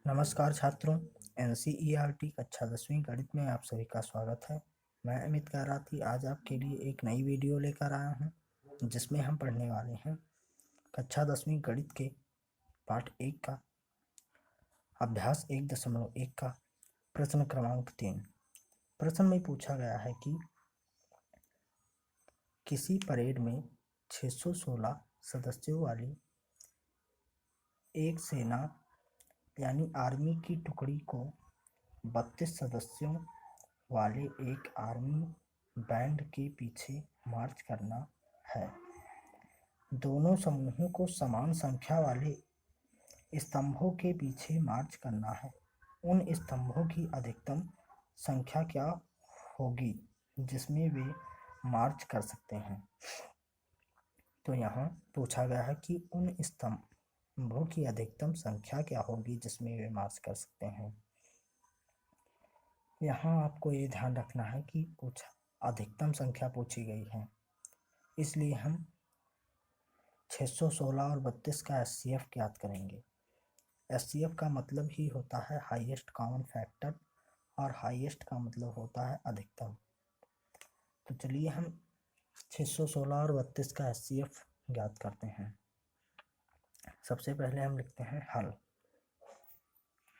नमस्कार छात्रों। एनसीईआरटी कक्षा 10वीं गणित में आप सभी का स्वागत है। मैं अमित कराती आज आपके लिए एक नई वीडियो लेकर आया हूं, जिसमें हम पढ़ने वाले हैं कक्षा 10वीं गणित के पाठ 1 का अभ्यास 1.1 का प्रश्न क्रमांक 3। प्रश्न में पूछा गया है कि किसी परेड में 616 सदस्यों वाली एक सेना यानी आर्मी की टुकड़ी को 32 सदस्यों वाले एक आर्मी बैंड के पीछे मार्च करना है। दोनों समूहों को समान संख्या वाले स्तंभों के पीछे मार्च करना है। उन स्तंभों की अधिकतम संख्या क्या होगी जिसमें वे मार्च कर सकते हैं। तो यहाँ पूछा गया है कि उन स्तंभों की अधिकतम संख्या क्या होगी जिसमें वे मार्च कर सकते हैं। यहाँ आपको ये ध्यान रखना है कि अधिकतम संख्या पूछी गई है, इसलिए हम 616 और 32 का एचसीएफ ज्ञात करेंगे। एचसीएफ का मतलब ही होता है हाईएस्ट कॉमन फैक्टर और हाईएस्ट का मतलब होता है अधिकतम। तो चलिए हम 616 और 32 का एचसीएफ ज्ञात करते हैं। सबसे पहले हम लिखते हैं हल।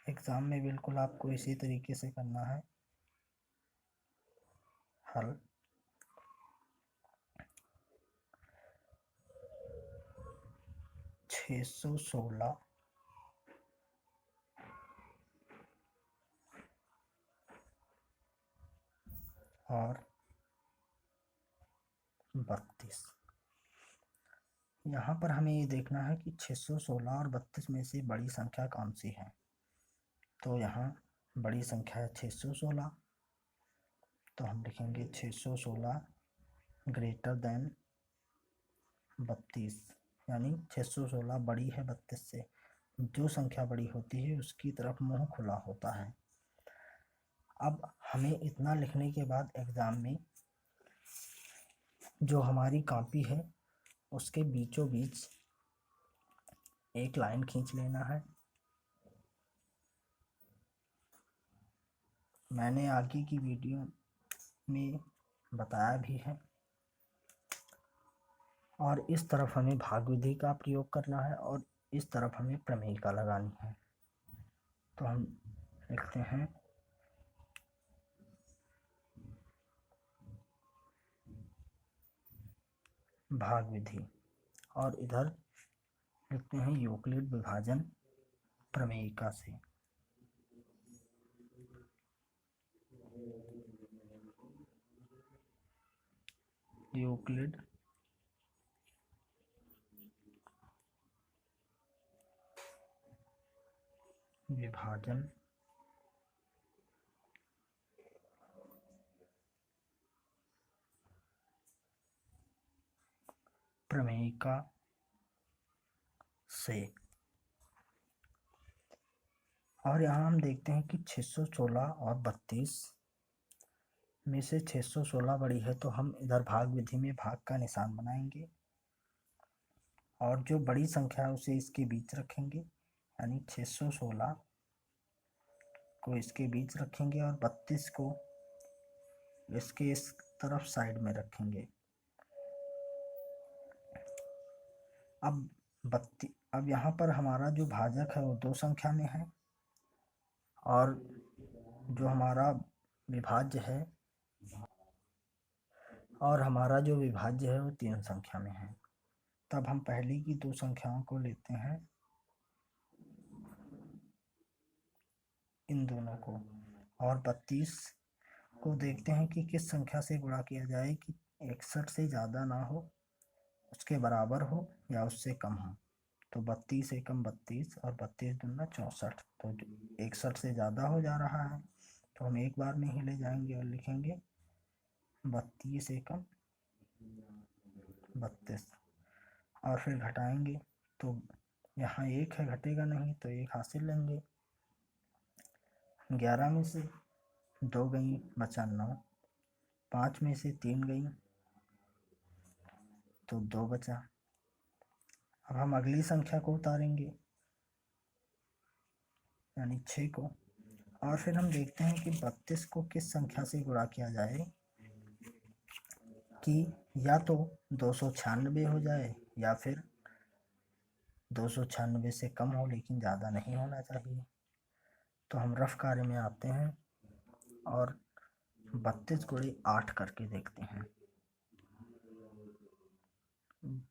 एग्जाम में बिल्कुल आपको इसी तरीके से करना है। हल 616 और 32। यहाँ पर हमें ये देखना है कि 616 और 32 में से बड़ी संख्या कौन सी है। तो यहाँ बड़ी संख्या है 616, तो हम लिखेंगे 616 ग्रेटर देन 32, यानी 616 बड़ी है 32 से। जो संख्या बड़ी होती है उसकी तरफ मुंह खुला होता है। अब हमें इतना लिखने के बाद एग्जाम में जो हमारी कॉपी है उसके बीचों बीच एक लाइन खींच लेना है। मैंने आगे की वीडियो में बताया भी है। और इस तरफ हमें भाग विधि का प्रयोग करना है और इस तरफ हमें प्रमेयिका लगानी है। तो हम लिखते हैं भाग विधि और इधर लिखते हैं यूक्लिड विभाजन प्रमेयिका से। यूक्लिड विभाजन प्रमेयिका से। और यहाँ हम देखते हैं कि 616 और 32 में से 616 बड़ी है, तो हम इधर भाग विधि में भाग का निशान बनाएंगे और जो बड़ी संख्या है उसे इसके बीच रखेंगे, यानी 616 को इसके बीच रखेंगे और 32 को इसके इस तरफ साइड में रखेंगे। अब यहाँ पर हमारा जो भाजक है वो 2 संख्या में है और जो हमारा विभाज्य है वो 3 संख्या में है। तब हम पहली की 2 संख्याओं को लेते हैं, इन दोनों को, और 32 को देखते हैं कि किस संख्या से गुणा किया जाए कि 61 से ज़्यादा ना हो, उसके बराबर हो या उससे कम हो। तो 32 एकम 32 और 32 दूना 64, तो 61 से ज़्यादा हो जा रहा है तो हम एक बार में ही ले जाएंगे और लिखेंगे 32 एकम 32 और फिर घटाएंगे तो यहाँ 1 है, घटेगा नहीं तो 1 हासिल लेंगे। 11 में से 2 गई, बचा 9। 5 में से 3 गई तो 2 बचा। अब हम अगली संख्या को उतारेंगे, यानी 6 को। और फिर हम देखते हैं कि 32 को किस संख्या से गुणा किया जाए कि या तो 296 हो जाए या फिर 296 से कम हो, लेकिन ज़्यादा नहीं होना चाहिए। तो हम रफ कार्य में आते हैं और 32 गुणे 8 करके देखते हैं।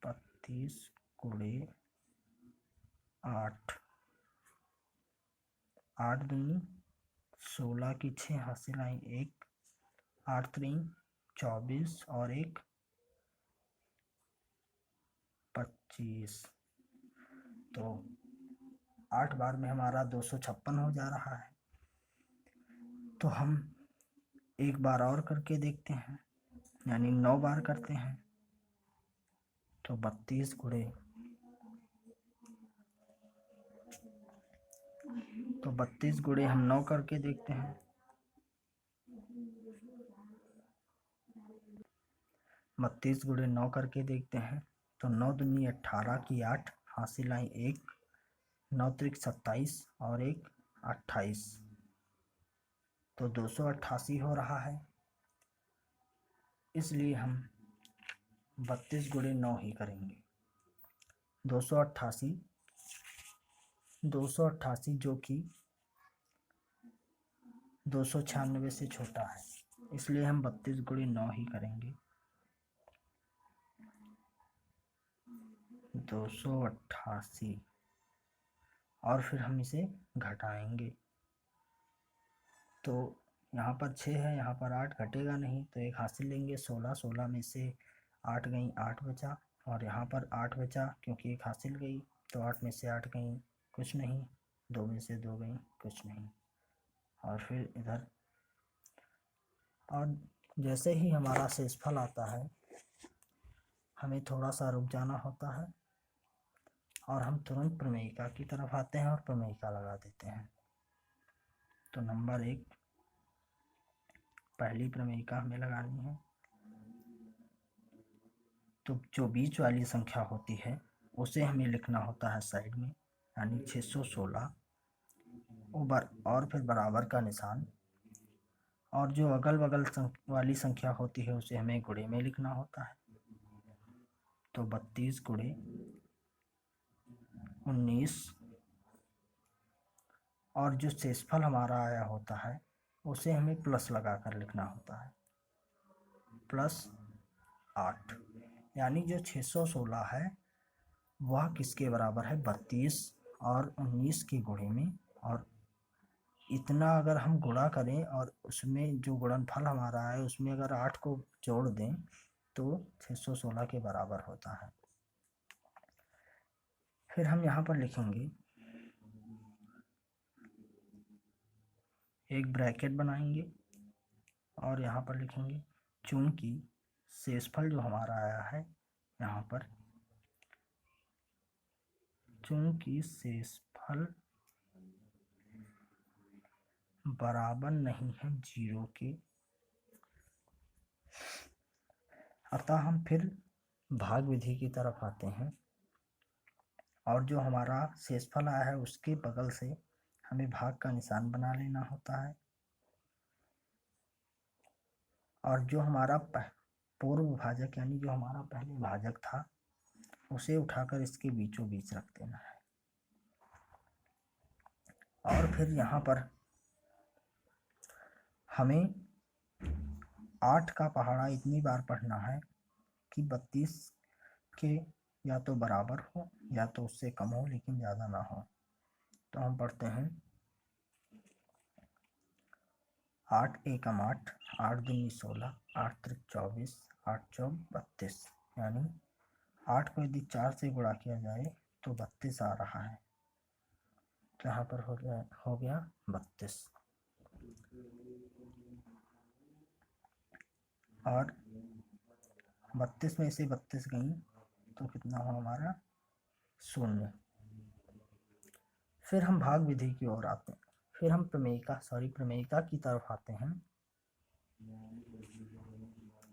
32 गुणे 8, 8 दूनी 16 की 6 हासिल आई 1, 8 3 24 और 1 25। तो 8 बार में हमारा 256 हो जा रहा है। तो हम एक बार और करके देखते हैं, यानी 9 बार करते हैं। तो 32 गुणे हम 9 करके देखते हैं। 32 गुणे 9 करके देखते हैं। तो 9 दूनी 18 की 8 हासिल आई 1, 9 त्रिक 27 और 1 28। तो 288 हो रहा है। इसलिए हम 32 गुणे 9 ही करेंगे। 288 जो कि 296 से छोटा है, इसलिए हम 32 गुणे 9 ही करेंगे। 288 और फिर हम इसे घटाएंगे। तो यहाँ पर 6 है, यहाँ पर 8 घटेगा नहीं, तो एक हासिल लेंगे। 16 में से 8 गई, 8 बचा, और यहाँ पर 8 बचा क्योंकि एक हासिल गई। तो 8 में से 8 गई, कुछ नहीं। 2 में से 2 गई, कुछ नहीं। और फिर इधर, और जैसे ही हमारा शेषफल आता है हमें थोड़ा सा रुक जाना होता है और हम तुरंत प्रमेयिका की तरफ आते हैं और प्रमेयिका लगा देते हैं। तो नंबर 1, पहली प्रमेयिका हमें लगानी है। तो जो बीच वाली संख्या होती है उसे हमें लिखना होता है साइड में, यानी 616 और फिर बराबर का निशान। और जो अगल बगल वाली संख्या होती है उसे हमें गुणे में लिखना होता है। तो 32 गुणे 19, और जो शेषफल हमारा आया होता है उसे हमें प्लस लगाकर लिखना होता है, +8। यानी जो 616 है वह किसके बराबर है? 32 और 19 के गुणे में। और इतना अगर हम गुणा करें और उसमें जो गुणनफल हमारा है उसमें अगर 8 को जोड़ दें तो 616 के बराबर होता है। फिर हम यहाँ पर लिखेंगे, एक ब्रैकेट बनाएंगे और यहाँ पर लिखेंगे चूंकि शेषफल जो हमारा आया है यहाँ पर, चूंकि शेषफल बराबर नहीं है 0 के, अतः हम फिर भाग विधि की तरफ आते हैं और जो हमारा शेषफल आया है उसके बगल से हमें भाग का निशान बना लेना होता है। और जो हमारा पूर्व भाजक यानी जो हमारा पहले भाजक था उसे उठाकर इसके बीचों बीच रख देना है। और फिर यहाँ पर हमें 8 का पहाड़ा इतनी बार पढ़ना है कि 32 के या तो बराबर हो या तो उससे कम हो, लेकिन ज़्यादा ना हो। तो हम पढ़ते हैं 8 एकम 8, 8 दूनी 16, 8 त्रिक 24, 8 चौक 32। यानी 8 को यदि 4 से गुणा किया जाए तो 32 आ रहा है। तो यहाँ पर हो गया 32। और 32 में से 32 गई तो कितना हो हमारा? 0। फिर हम भाग विधि की ओर आते हैं। फिर हम प्रमेयिका की तरफ आते हैं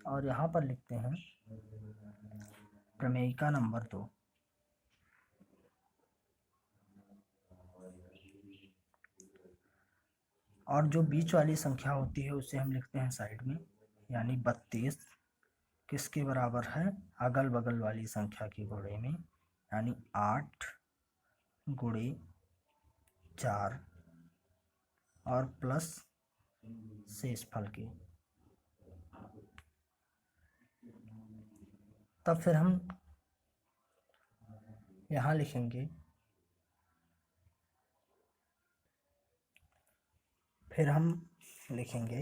और यहाँ पर लिखते हैं प्रमेयिका नंबर 2। और जो बीच वाली संख्या होती है उसे हम लिखते हैं साइड में, यानी 32 किसके बराबर है, अगल बगल वाली संख्या के गुणे में, यानी 8 गुणे 4 और प्लस शेषफल के। तब फिर हम यहाँ लिखेंगे, फिर हम लिखेंगे,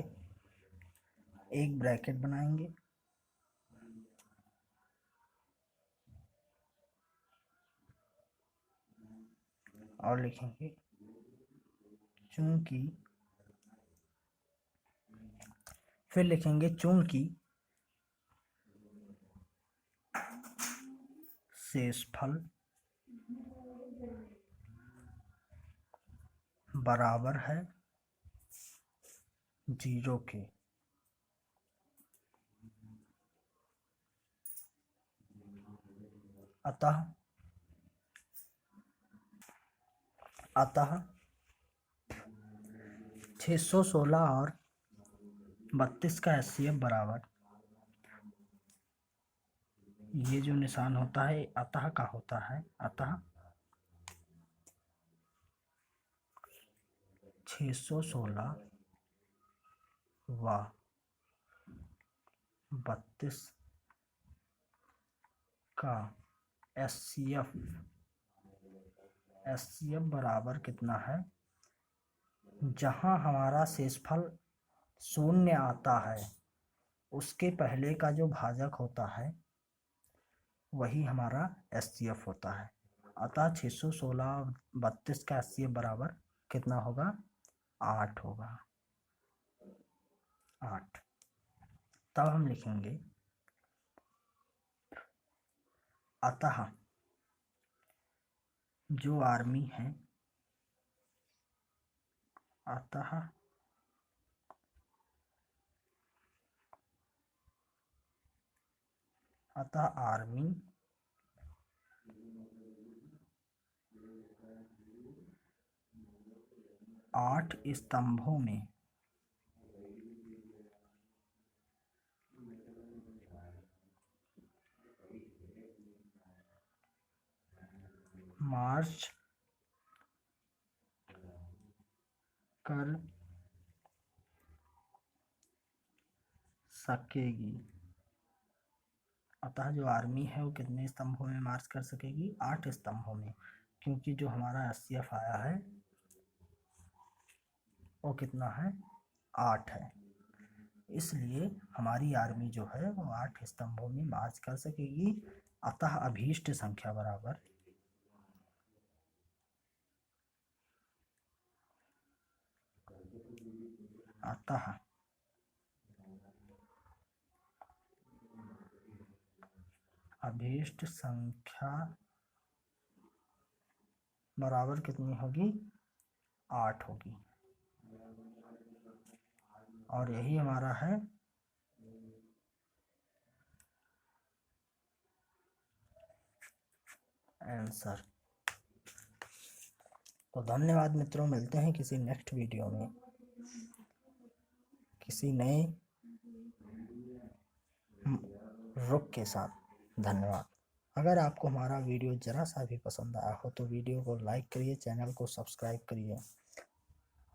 एक ब्रैकेट बनाएंगे और लिखेंगे चूंकि, फिर लिखेंगे चूंकि शेषफल बराबर है 0 के, अतः 616 और 32 का HCF बराबर, ये जो निशान होता है अतः का होता है, अतः 616 व 32 का HCF बराबर कितना है, जहां हमारा शेषफल 0 आता है उसके पहले का जो भाजक होता है वही हमारा HCF होता है। अतः 616 32 का HCF बराबर कितना होगा, 8 होगा, 8। तब हम लिखेंगे, अतः जो आर्मी है, अतः आर्मी 8 स्तंभों में मार्च कर सकेगी। अतः जो आर्मी है वो कितने स्तंभों में मार्च कर सकेगी, 8 स्तंभों में, क्योंकि जो हमारा HCF आया है वो कितना है, 8 है, इसलिए हमारी आर्मी जो है वो 8 स्तंभों में मार्च कर सकेगी। अतः अभीष्ट संख्या बराबर, अतः अभीष्ट संख्या बराबर कितनी होगी, 8 होगी, और यही हमारा है आंसर। तो धन्यवाद मित्रों, मिलते हैं किसी नेक्स्ट वीडियो में किसी नए रुख के साथ। धन्यवाद। अगर आपको हमारा वीडियो ज़रा सा भी पसंद आया हो तो वीडियो को लाइक करिए, चैनल को सब्सक्राइब करिए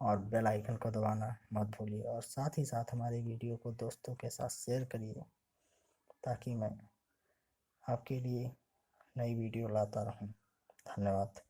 और बेल आइकन को दबाना मत भूलिए, और साथ ही साथ हमारे वीडियो को दोस्तों के साथ शेयर करिए ताकि मैं आपके लिए नई वीडियो लाता रहूं। धन्यवाद।